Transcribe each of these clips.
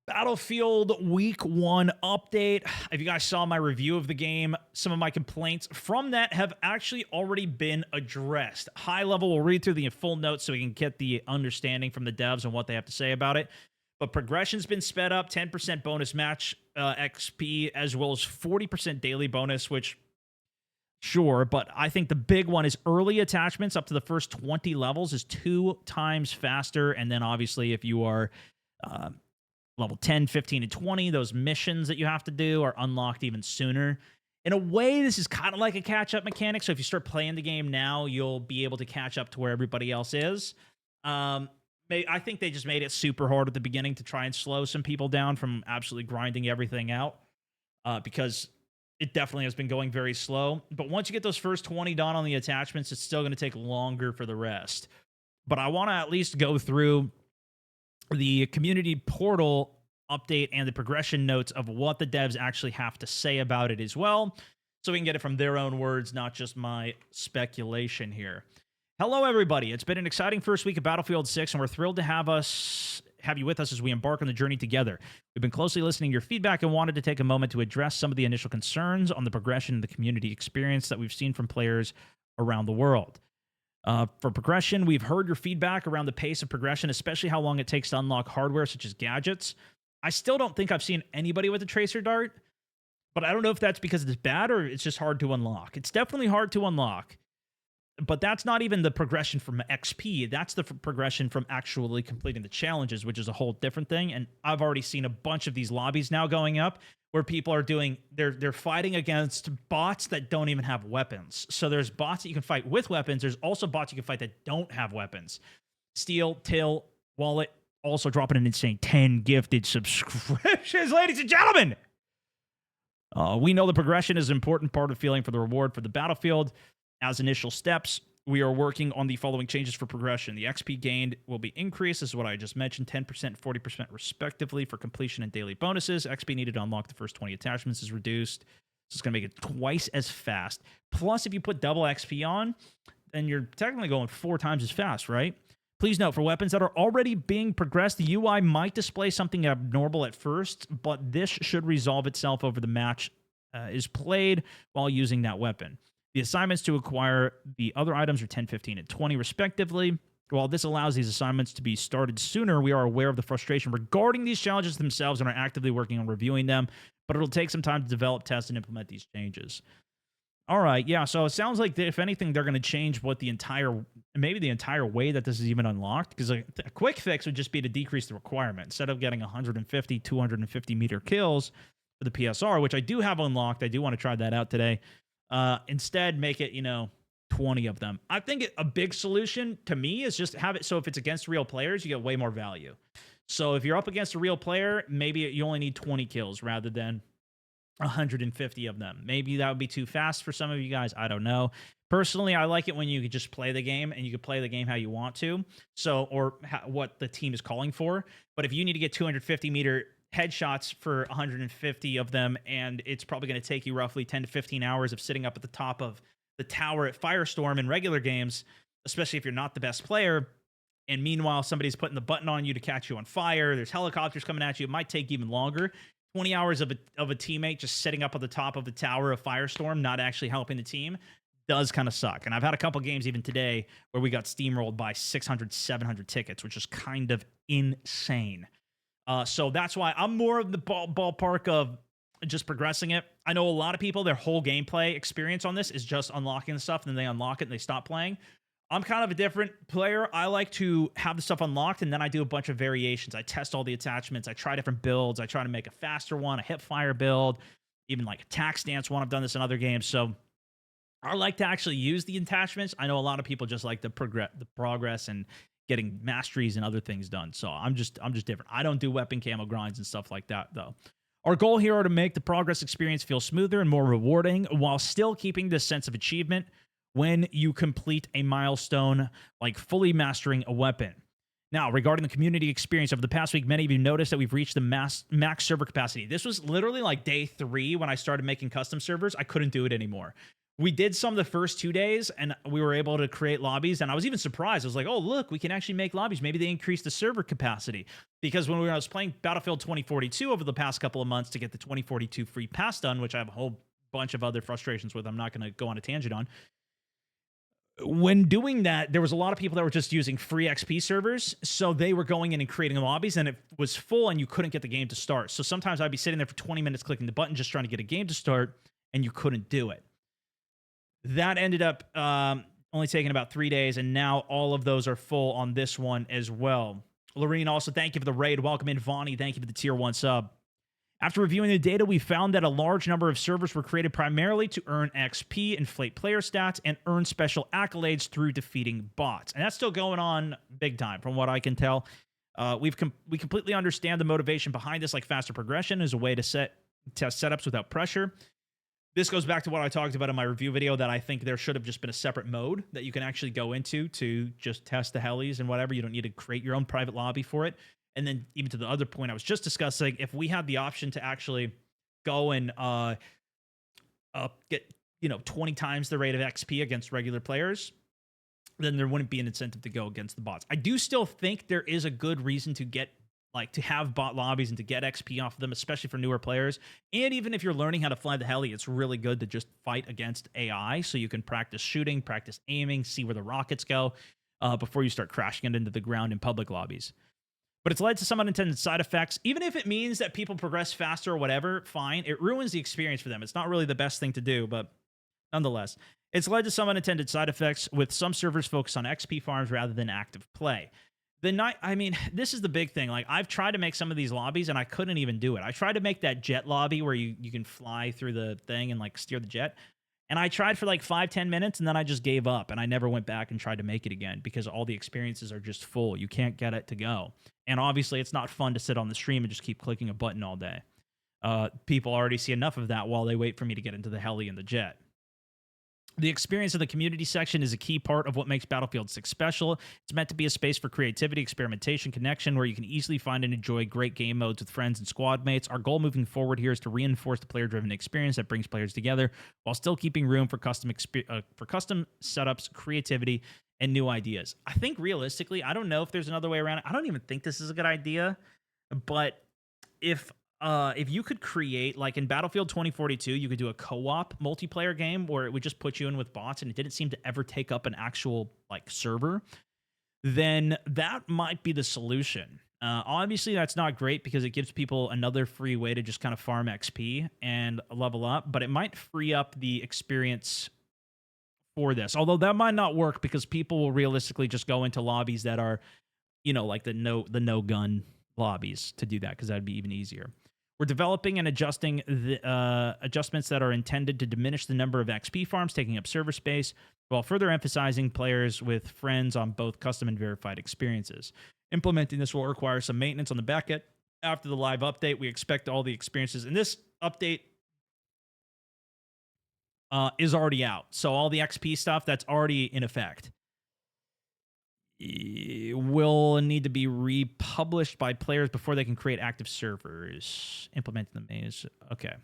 Battlefield Week 1 update. If you guys saw my review of the game, some of my complaints from that have actually already been addressed. High level, we'll read through the full notes so we can get the understanding from the devs and what they have to say about it. But progression's been sped up, 10% bonus match XP, as well as 40% daily bonus, which, sure, but I think the big one is early attachments up to the first 20 levels is 2 times faster. And then obviously, if you are uh, level 10, 15, and 20, those missions that you have to do are unlocked even sooner. In a way, this is kind of like a catch-up mechanic. So if you start playing the game now, you'll be able to catch up to where everybody else is. I think they just made it super hard at the beginning to try and slow some people down from absolutely grinding everything out, because it definitely has been going very slow. But once you get those first 20 done on the attachments, it's still going to take longer for the rest. But I want to at least go through the community portal update and the progression notes of what the devs actually have to say about it as well, so we can get it from their own words, not just my speculation here. Hello, everybody. It's been an exciting first week of Battlefield 6, and we're thrilled to have you with us as we embark on the journey together. We've been closely listening to your feedback and wanted to take a moment to address some of the initial concerns on the progression and the community experience that we've seen from players around the world. For progression, we've heard your feedback around the pace of progression, especially how long it takes to unlock hardware such as gadgets. I still don't think I've seen anybody with a tracer dart, but I don't know if that's because it's bad or it's just hard to unlock. It's definitely hard to unlock, but that's not even the progression from XP. That's the progression from actually completing the challenges, which is a whole different thing. And I've already seen a bunch of these lobbies now going up where people are doing, they're fighting against bots that don't even have weapons. So there's bots that you can fight with weapons. There's also bots you can fight that don't have weapons. Steel, Till, Wallet, also dropping an insane 10 gifted subscriptions, ladies and gentlemen. We know the progression is an important part of feeling for the reward for the battlefield. As initial steps, we are working on the following changes for progression. The XP gained will be increased. This is what I just mentioned, 10%, 40% respectively for completion and daily bonuses. XP needed to unlock the first 20 attachments is reduced. So it's going to make it twice as fast. Plus, if you put double XP on, then you're technically going 4 times as fast, right? Please note, for weapons that are already being progressed, the UI might display something abnormal at first, but this should resolve itself over the match is played while using that weapon. The assignments to acquire the other items are 10, 15, and 20, respectively. While this allows these assignments to be started sooner, we are aware of the frustration regarding these challenges themselves and are actively working on reviewing them, but it'll take some time to develop, test, and implement these changes. All right, yeah, so it sounds like, if anything, they're going to change maybe the entire way that this is even unlocked, because a quick fix would just be to decrease the requirement. Instead of getting 150, 250 meter kills for the PSR, which I do have unlocked, I do want to try that out today. Instead, make it, 20 of them. I think a big solution to me is just have it so if it's against real players, you get way more value. So if you're up against a real player, maybe you only need 20 kills rather than 150 of them. Maybe that would be too fast for some of you guys. I don't know. Personally, I like it when you could just play the game and you can play the game how you want to. So, or what the team is calling for. But if you need to get 250 meter headshots for 150 of them, and it's probably going to take you roughly 10 to 15 hours of sitting up at the top of the tower at Firestorm in regular games, especially if you're not the best player, and meanwhile somebody's putting the button on you to catch you on fire, there's helicopters coming at you, it might take even longer. 20 hours of a teammate just sitting up at the top of the tower of Firestorm, not actually helping the team, does kind of suck. And I've had a couple games even today where we got steamrolled by 600, 700 tickets, which is kind of insane. So that's why I'm more of the ballpark of just progressing it. I know a lot of people, their whole gameplay experience on this is just unlocking the stuff, and then they unlock it and they stop playing. I'm kind of a different player. I like to have the stuff unlocked, and then I do a bunch of variations. I test all the attachments. I try different builds. I try to make a faster one, a hip-fire build, even like a tac stance one. I've done this in other games. So I like to actually use the attachments. I know a lot of people just like the progress and getting masteries and other things done. So I'm just different. I don't do weapon camo grinds and stuff like that, though. Our goal here are to make the progress experience feel smoother and more rewarding while still keeping this sense of achievement when you complete a milestone like fully mastering a weapon. Now, regarding the community experience over the past week, many of you noticed that we've reached the max server capacity. This was literally like day 3 when I started making custom servers. I couldn't do it anymore. We did some the first 2 days, and we were able to create lobbies, and I was even surprised. I was like, "Oh, look, we can actually make lobbies. Maybe they increased the server capacity." Because when I was playing Battlefield 2042 over the past couple of months to get the 2042 free pass done, which I have a whole bunch of other frustrations with, I'm not gonna go on a tangent on. When doing that, there was a lot of people that were just using free XP servers, so they were going in and creating lobbies, and it was full, and you couldn't get the game to start. So sometimes I'd be sitting there for 20 minutes clicking the button just trying to get a game to start, and you couldn't do it. That ended up only taking about 3 days, and now all of those are full on this one as well. Lorene, also, thank you for the raid. Welcome in. Vonnie, thank you for the tier 1 sub. After reviewing the data, we found that a large number of servers were created primarily to earn XP, inflate player stats, and earn special accolades through defeating bots. And that's still going on big time, from what I can tell. We completely understand the motivation behind this, like faster progression is a way to test setups without pressure. This goes back to what I talked about in my review video, that I think there should have just been a separate mode that you can actually go into to just test the helis and whatever. You don't need to create your own private lobby for it. And then even to the other point I was just discussing, if we had the option to actually go and get 20 times the rate of XP against regular players, then there wouldn't be an incentive to go against the bots. I do still think there is a good reason to have bot lobbies and to get XP off of them, especially for newer players. And even if you're learning how to fly the heli, it's really good to just fight against AI so you can practice shooting, practice aiming, see where the rockets go before you start crashing it into the ground in public lobbies. But it's led to some unintended side effects. Even if it means that people progress faster or whatever, fine. It ruins the experience for them. It's not really the best thing to do, but nonetheless, it's led to some unintended side effects, with some servers focused on XP farms rather than active play. This is the big thing. Like, I've tried to make some of these lobbies, and I couldn't even do it. I tried to make that jet lobby where you can fly through the thing and, like, steer the jet. And I tried for, like, 5-10 minutes, and then I just gave up. And I never went back and tried to make it again because all the experiences are just full. You can't get it to go. And obviously, it's not fun to sit on the stream and just keep clicking a button all day. People already see enough of that while they wait for me to get into the heli and the jet. The experience of the community section is a key part of what makes Battlefield 6 special. It's meant to be a space for creativity, experimentation, connection, where you can easily find and enjoy great game modes with friends and squad mates. Our goal moving forward here is to reinforce the player-driven experience that brings players together while still keeping room for custom setups, creativity, and new ideas. I think realistically, I don't know if there's another way around it. I don't even think this is a good idea, but if you could create, like in Battlefield 2042, you could do a co-op multiplayer game where it would just put you in with bots and it didn't seem to ever take up an actual like server, then that might be the solution. Obviously, that's not great because it gives people another free way to just kind of farm XP and level up, but it might free up the experience for this. Although that might not work because people will realistically just go into lobbies that are, like the no gun lobbies to do that, because that'd be even easier. We're developing and adjusting the adjustments that are intended to diminish the number of XP farms taking up server space, while further emphasizing players with friends on both custom and verified experiences. Implementing this will require some maintenance on the back end. After the live update, we expect all the experiences. And this update is already out. So all the XP stuff that's already in effect will need to be republished by players before they can create active servers. Implementing the maze. Okay.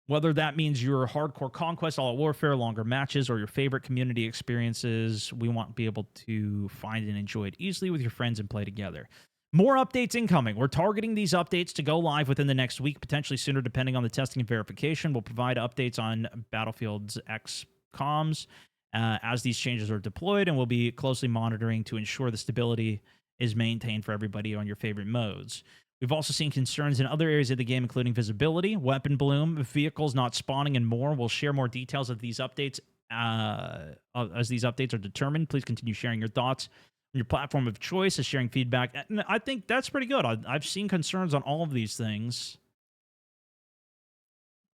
Whether that means your hardcore conquest, all-out warfare, longer matches, or your favorite community experiences, we want to be able to find and enjoy it easily with your friends and play together. More updates incoming. We're targeting these updates to go live within the next week, potentially sooner depending on the testing and verification. We'll provide updates on Battlefield's XComs as these changes are deployed, and we'll be closely monitoring to ensure the stability is maintained for everybody on your favorite modes. We've also seen concerns in other areas of the game, including visibility, weapon bloom, vehicles not spawning, and more. We'll share more details of these updates as these updates are determined. Please continue sharing your thoughts. Your platform of choice is sharing feedback. And I think that's pretty good. I've seen concerns on all of these things.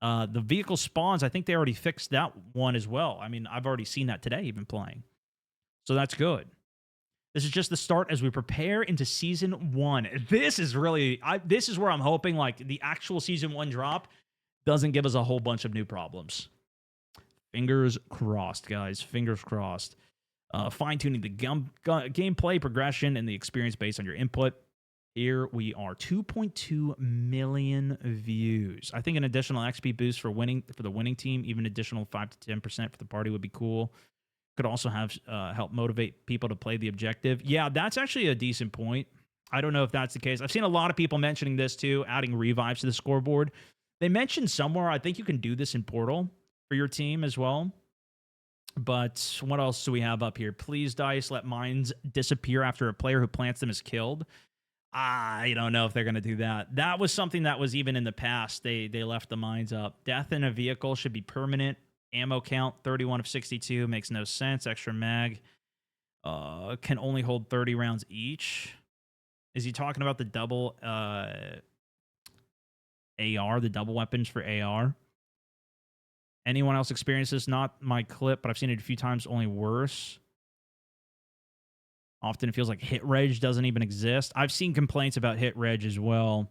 The vehicle spawns, I think they already fixed that one as well. I mean, I've already seen that today, even playing. So that's good. This is just the start as we prepare into Season 1. This is really... this is where I'm hoping, like, the actual Season 1 drop doesn't give us a whole bunch of new problems. Fingers crossed, guys. Fingers crossed. Fine-tuning the gameplay progression and the experience based on your input. Here we are, 2.2 million views. I think an additional XP boost for the winning team, even additional 5 to 10% for the party would be cool. Could also have help motivate people to play the objective. Yeah, that's actually a decent point. I don't know if that's the case. I've seen a lot of people mentioning this too, adding revives to the scoreboard. They mentioned somewhere, I think you can do this in Portal for your team as well. But what else do we have up here? Please, DICE, let mines disappear after a player who plants them is killed. I don't know if they're going to do that. That was something that was even in the past. They left the mines up. Death in a vehicle should be permanent. Ammo count, 31 of 62. Makes no sense. Extra mag. Can only hold 30 rounds each. Is he talking about the double AR, the double weapons for AR? Anyone else experience this? Not my clip, but I've seen it a few times, only worse. Often it feels like hit reg doesn't even exist. I've seen complaints about hit reg as well.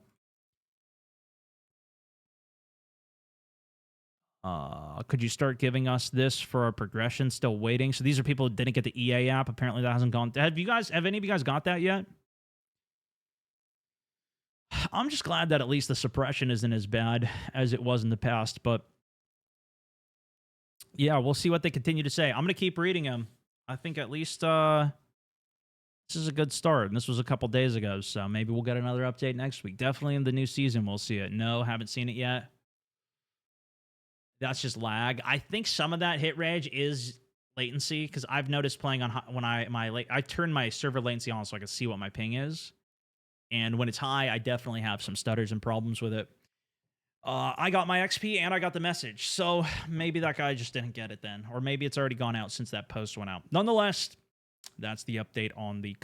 Could you start giving us this for our progression? Still waiting. So these are people who didn't get the EA app. Apparently that hasn't gone. Have any of you guys got that yet? I'm just glad that at least the suppression isn't as bad as it was in the past. But yeah, we'll see what they continue to say. I'm going to keep reading them. I think at least this is a good start. And this was a couple days ago. So maybe we'll get another update next week. Definitely in the new season, we'll see it. No, haven't seen it yet. That's just lag. I think some of that hit reg is latency because I've noticed playing on when I turn my server latency on so I can see what my ping is, and when it's high, I definitely have some stutters and problems with it. I got my XP and I got the message, so maybe that guy just didn't get it then, or maybe it's already gone out since that post went out. Nonetheless, that's the update on the